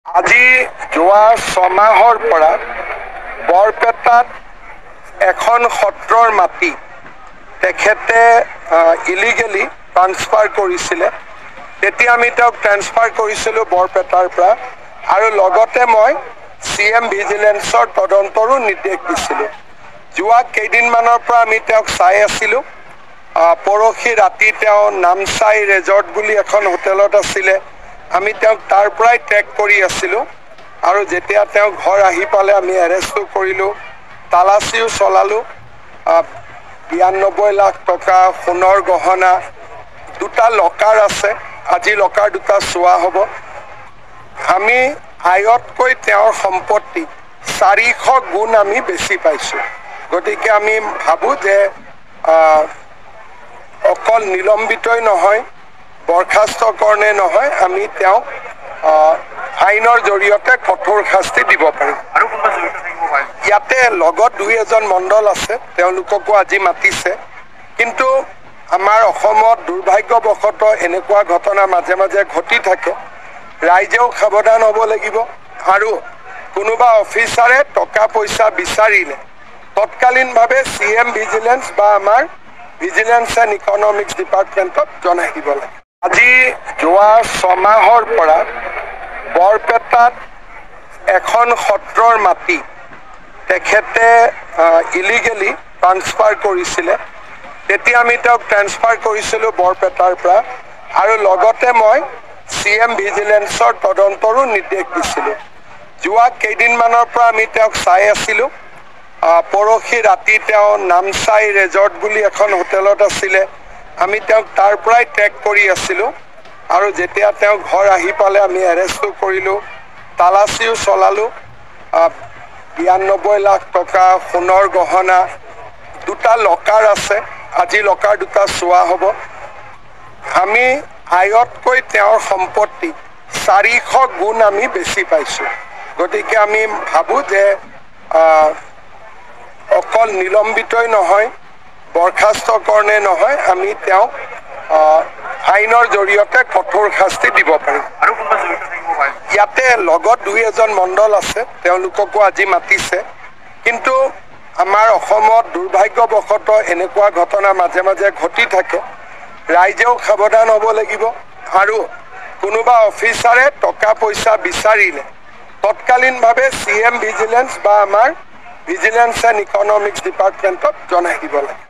আজি যোৱা 6 মাহৰ পৰা বৰপেটাত এখন সত্ৰৰ মাটি তেখেতে ইলিগেলি ট্ৰান্সফাৰ কৰিছিলে। তেতিয়া আমি তেওঁক ট্ৰান্সফাৰ কৰিছিলোঁ বৰপেটাৰ পৰা, আৰু লগতে মই CM ভিজিলেন্সৰ তদন্তৰো নিৰ্দেশ দিছিলোঁ। যোৱা কেইদিনমানৰ পৰা আমি তেওঁক চাই আছিলোঁ। পৰহি ৰাতি তেওঁ নামচাই ৰেজৰ্ট বুলি এখন হোটেলত আছিলে। আমি তেওঁক তাৰ পৰাই ট্ৰেক কৰি আছিলোঁ, আৰু যেতিয়া তেওঁ ঘৰ আহি পালে আমি এৰেষ্টো কৰিলোঁ, তালাচীও চলালোঁ। 92 লাখ টকা সোণৰ গহনা, 2টা লকাৰ আছে। আজি লকাৰ 2টা চোৱা হ'ব। আমি আয়তকৈ তেওঁৰ সম্পত্তি 400 গুণ আমি বেছি পাইছোঁ। গতিকে আমি ভাবোঁ যে অকল নিলম্বিতই নহয়, বৰখাস্তকৰণে নহয়, আমি তেওঁক আইনৰ জৰিয়তে কঠোৰ শাস্তি দিব পাৰিম। ইয়াতে লগত 2-এজন মণ্ডল আছে, তেওঁলোককো আজি মাতিছে। কিন্তু আমাৰ অসমত দুৰ্ভাগ্যবশতঃ এনেকুৱা ঘটনা মাজে মাজে ঘটি থাকে। ৰাইজেও সাৱধান হ'ব লাগিব, আৰু কোনোবা অফিচাৰে টকা পইচা বিচাৰিলে তৎকালীনভাৱে CM ভিজিলেন্স বা আমাৰ ভিজিলেন্স এণ্ড ইকনমিক্স ডিপাৰ্টমেণ্টত জনাই দিব লাগে। আজি যোৱা 6 মাহৰ পৰা বৰপেটাত এখন সত্ৰৰ মাটি তেখেতে ইলিগেলি ট্ৰান্সফাৰ কৰিছিলে। তেতিয়া আমি তেওঁক ট্ৰান্সফাৰ কৰিছিলোঁ বৰপেটাৰ পৰা, আৰু লগতে মই CM ভিজিলেন্সৰ তদন্তৰো নিৰ্দেশ দিছিলোঁ। যোৱা কেইদিনমানৰ পৰা আমি তেওঁক চাই আছিলোঁ। পৰহি ৰাতি তেওঁ নামচাই ৰেজৰ্ট বুলি এখন হোটেলত আছিলে। আমি তেওঁক তাৰ পৰাই ট্ৰেক কৰি আছিলোঁ, আৰু যেতিয়া তেওঁ ঘৰ আহি পালে আমি এৰেষ্টো কৰিলোঁ, তালাচীও চলালোঁ। 92 লাখ টকা সোণৰ গহনা, 2টা লকাৰ আছে। আজি লকাৰ 2টা চোৱা হ'ব। আমি আয়তকৈ তেওঁৰ সম্পত্তি 400 গুণ আমি বেছি পাইছোঁ। গতিকে আমি ভাবোঁ যে অকল নিলম্বিতই নহয়, বৰখাস্তকৰণে নহয়, আমি তেওঁক আইনৰ জৰিয়তে কঠোৰ শাস্তি দিব পাৰিম। ইয়াতে লগত 2-এজন মণ্ডল আছে, তেওঁলোককো আজি মাতিছে। কিন্তু আমাৰ অসমত দুৰ্ভাগ্যবশতঃ এনেকুৱা ঘটনা মাজে মাজে ঘটি থাকে। ৰাইজেও সাৱধান হ'ব লাগিব, আৰু কোনোবা অফিচাৰে টকা পইচা বিচাৰিলে তৎকালীনভাৱে CM ভিজিলেন্স বা আমাৰ ভিজিলেন্স এণ্ড ইকনমিক্স ডিপাৰ্টমেণ্টত জনাই দিব লাগে।